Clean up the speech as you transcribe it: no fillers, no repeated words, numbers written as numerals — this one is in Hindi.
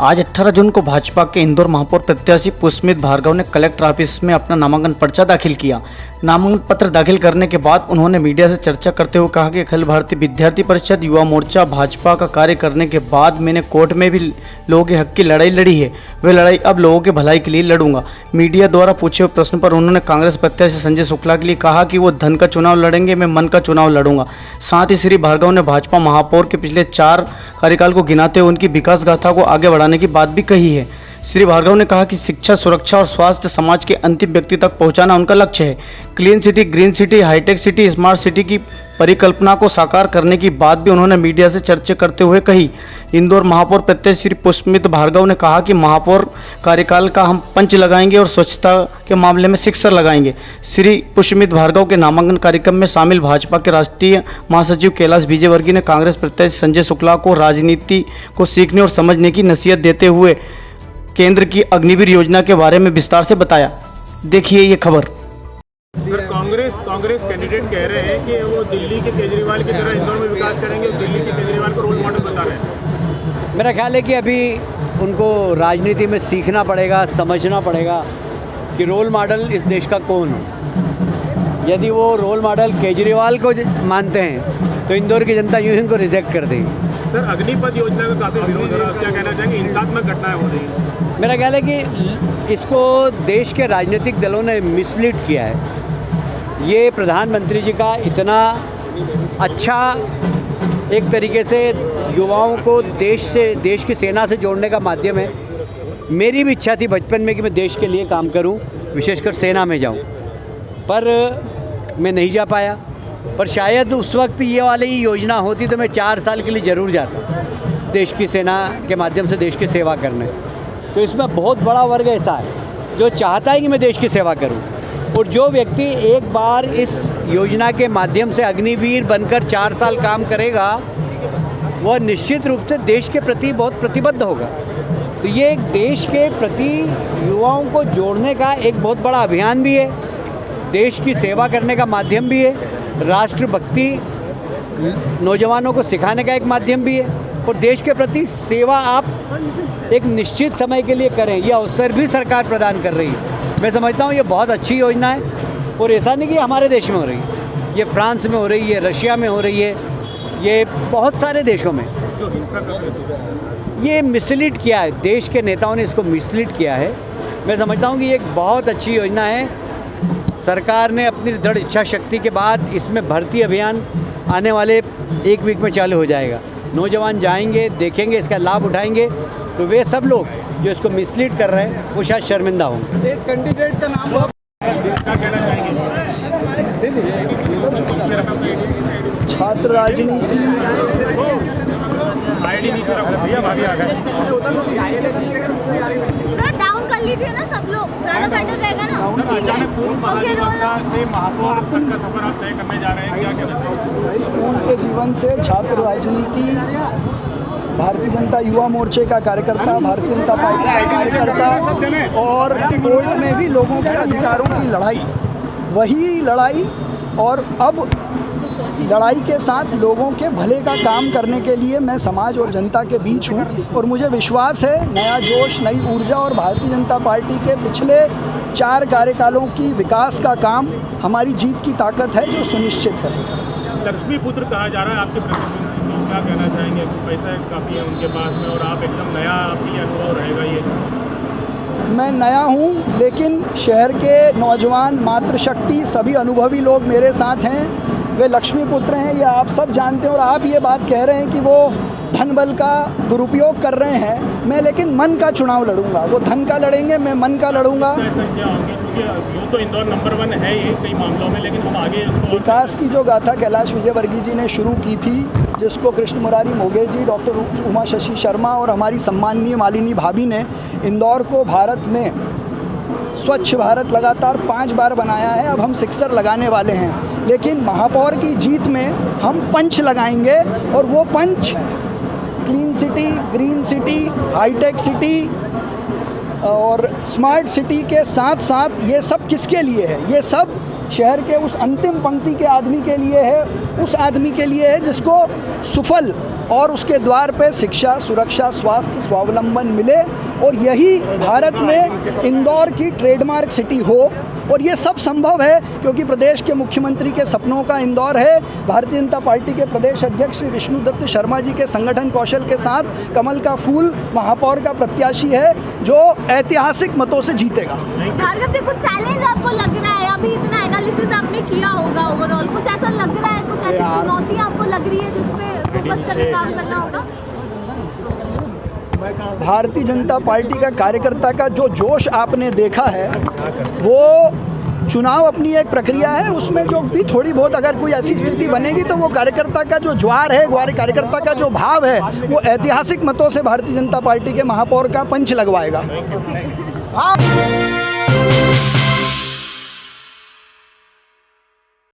आज 18 जून को भाजपा के इंदौर महापौर प्रत्याशी पुष्मित भार्गव ने कलेक्टर ऑफिस में अपना नामांकन पर्चा दाखिल किया। नामांकन पत्र दाखिल करने के बाद उन्होंने मीडिया से चर्चा करते हुए कहा कि अखिल भारतीय विद्यार्थी परिषद युवा मोर्चा भाजपा का कार्य करने के बाद मैंने कोर्ट में भी लोगों के हक की लड़ाई लड़ी है। वह लड़ाई अब लोगों के भलाई के लिए लड़ूंगा। मीडिया द्वारा पूछे हुए प्रश्न पर उन्होंने कांग्रेस प्रत्याशी संजय शुक्ला के लिए कहा कि वो धन का चुनाव लड़ेंगे, मैं मन का चुनाव लड़ूंगा। साथ ही श्री भार्गव ने भाजपा महापौर के पिछले 4 कार्यकाल को गिनाते हुए उनकी विकास गाथा को आगे बढ़ाने की बात भी कही है। श्री भार्गव ने कहा कि शिक्षा, सुरक्षा और स्वास्थ्य समाज के अंतिम व्यक्ति तक पहुंचाना उनका लक्ष्य है। Clean city, green city, hi tech city, smart city की परिकल्पना को साकार करने की बात भी उन्होंने मीडिया से चर्चा करते हुए कही। इंदौर महापौर प्रत्याशी श्री पुष्मित भार्गव ने कहा कि महापौर कार्यकाल का हम पंच लगाएंगे और स्वच्छता के मामले में सिक्सर लगाएंगे। श्री पुष्मित भार्गव के नामांकन कार्यक्रम में शामिल भाजपा के राष्ट्रीय महासचिव कैलाश विजयवर्गीय ने कांग्रेस प्रत्याशी संजय शुक्ला को राजनीति को सीखने और समझने की नसीहत देते हुए केंद्र की अग्निवीर योजना के बारे में विस्तार से बताया। देखिए ये खबर। सर, कांग्रेस कैंडिडेट कह रहे हैं कि वो दिल्ली के केजरीवाल की तरह इंदौर में विकास करेंगे और दिल्ली के केजरीवाल को रोल मॉडल बता रहे हैं। मेरा ख्याल है कि अभी उनको राजनीति में सीखना पड़ेगा, समझना पड़ेगा कि रोल मॉडल इस देश का कौन है। यदि वो रोल मॉडल केजरीवाल को मानते हैं तो इंदौर की जनता यूं ही इनको रिजेक्ट कर देगी। सर, अग्निपथ योजना का काफ़ी विरोध हो रहा है, क्या कहना चाहेंगे? हिंसात्मक घटनाएं हो रही हैं। मेरा ख्याल है कि इसको देश के राजनीतिक दलों ने मिसलीड किया है। ये प्रधानमंत्री जी का इतना अच्छा एक तरीके से युवाओं को देश की सेना से जोड़ने का माध्यम है। मेरी भी इच्छा थी बचपन में कि मैं देश के लिए काम करूं, विशेषकर सेना में जाऊं, पर मैं नहीं जा पाया। पर शायद उस वक्त ये वाली योजना होती तो मैं 4 साल के लिए ज़रूर जाता देश की सेना के माध्यम से देश की सेवा करने। तो इसमें बहुत बड़ा वर्ग ऐसा है जो चाहता है कि मैं देश की सेवा करूं, और जो व्यक्ति एक बार इस योजना के माध्यम से अग्निवीर बनकर 4 साल काम करेगा वह निश्चित रूप से देश के प्रति बहुत प्रतिबद्ध होगा। तो ये एक देश के प्रति युवाओं को जोड़ने का एक बहुत बड़ा अभियान भी है, देश की सेवा करने का माध्यम भी है, राष्ट्रभक्ति नौजवानों को सिखाने का एक माध्यम भी है, और देश के प्रति सेवा आप एक निश्चित समय के लिए करें, यह अवसर भी सरकार प्रदान कर रही है। मैं समझता हूँ ये बहुत अच्छी योजना है, और ऐसा नहीं कि हमारे देश में हो रही है, ये फ्रांस में हो रही है, रशिया में हो रही है, ये बहुत सारे देशों में जो हिंसा करते ये मिसलीड किया है, देश के नेताओं ने इसको मिसलीड किया है। मैं समझता हूँ कि ये एक बहुत अच्छी योजना है। सरकार ने अपनी दृढ़ इच्छा शक्ति के बाद इसमें भर्ती अभियान आने वाले 1 वीक में चालू हो जाएगा। नौजवान जाएंगे, देखेंगे, इसका लाभ उठाएंगे, तो वे सब लोग जो इसको मिसलीड कर रहे हैं वो शायद शर्मिंदा होंगे। एक कैंडिडेट का नाम क्या कहना चाहेंगे? छात्र राजनीति आईडी नीचे रखो भैया, भाभी आ गए। डाउन कर लीजिए ना सब लोग, ज़्यादा बेटर रहेगा ना। ठीक है, ओके। से महापौर तक का सफर आप तय करने जा रहे हैं, क्या कहना चाहेंगे? स्कूल के जीवन से छात्र राजनीति, भारतीय जनता युवा मोर्चे का कार्यकर्ता, भारतीय जनता पार्टी का कार्यकर्ता, और कोर्ट में भी लोगों के अधिकारों की लड़ाई, वही लड़ाई, और अब लड़ाई के साथ लोगों के भले का काम करने के लिए मैं समाज और जनता के बीच हूँ, और मुझे विश्वास है नया जोश, नई ऊर्जा और भारतीय जनता पार्टी के पिछले 4 कार्यकालों की विकास का काम हमारी जीत की ताकत है, जो सुनिश्चित है। लक्ष्मी पुत्र कहा जा रहा है आपके प्रतिनिधि, तो क्या कहना चाहेंगे? पैसा काफ़ी है उनके पास में और आप एकदम नया, आपके लिए अनुभव रहेगा ये? मैं नया हूँ, लेकिन शहर के नौजवान, मातृशक्ति, सभी अनुभवी लोग मेरे साथ हैं। वे लक्ष्मी पुत्र हैं, ये आप सब जानते हैं, और आप ये बात कह रहे हैं कि वो धन बल का दुरुपयोग कर रहे हैं। मैं लेकिन मन का चुनाव लड़ूंगा, वो धन का लड़ेंगे, मैं मन का लड़ूंगा। संख्या होगी, क्योंकि यूँ तो इंदौर नंबर 1 है ये कई मामलों में, लेकिन हम आगे इसको विकास की जो गाथा कैलाश विजयवर्गीय जी ने शुरू की थी, जिसको कृष्ण मुरारी मोघे जी, डॉक्टर उमा शशि शर्मा और हमारी सम्माननीय मालिनी भाभी ने इंदौर को भारत में स्वच्छ भारत लगातार 5 बार बनाया है। अब हम सिक्सर लगाने वाले हैं, लेकिन महापौर की जीत में हम पंच लगाएंगे, और वो punch clean city, green city, hi tech city और स्मार्ट सिटी के साथ साथ ये सब किसके लिए है? ये सब शहर के उस अंतिम पंक्ति के आदमी के लिए है, उस आदमी के लिए है जिसको सुफल और उसके द्वार पे शिक्षा, सुरक्षा, स्वास्थ्य, स्वावलंबन मिले और यही भारत में इंदौर की ट्रेडमार्क सिटी हो। और ये सब संभव है क्योंकि प्रदेश के मुख्यमंत्री के सपनों का इंदौर है। भारतीय जनता पार्टी के प्रदेश अध्यक्ष श्री विष्णुदत्त शर्मा जी के संगठन कौशल के साथ कमल का फूल महापौर का प्रत्याशी है जो ऐतिहासिक मतों से जीतेगा। भार्गव जी, कुछ चैलेंज आपको लग रहा है? अभी इतना एनालिसिस आपने किया होगा ओवरऑल, कुछ ऐसा लग रहा है, कुछ ऐसी चुनौतियाँ आपको लग रही है जिसपे फोकस करके काम करना होगा? भारतीय जनता पार्टी का कार्यकर्ता का जो जोश आपने देखा है वो चुनाव अपनी एक प्रक्रिया है, उसमें जो भी थोड़ी बहुत अगर कोई ऐसी स्थिति बनेगी तो वो कार्यकर्ता का जो ज्वार है, कार्यकर्ता का जो भाव है वो ऐतिहासिक मतों से भारतीय जनता पार्टी के महापौर का पंच लगवाएगा।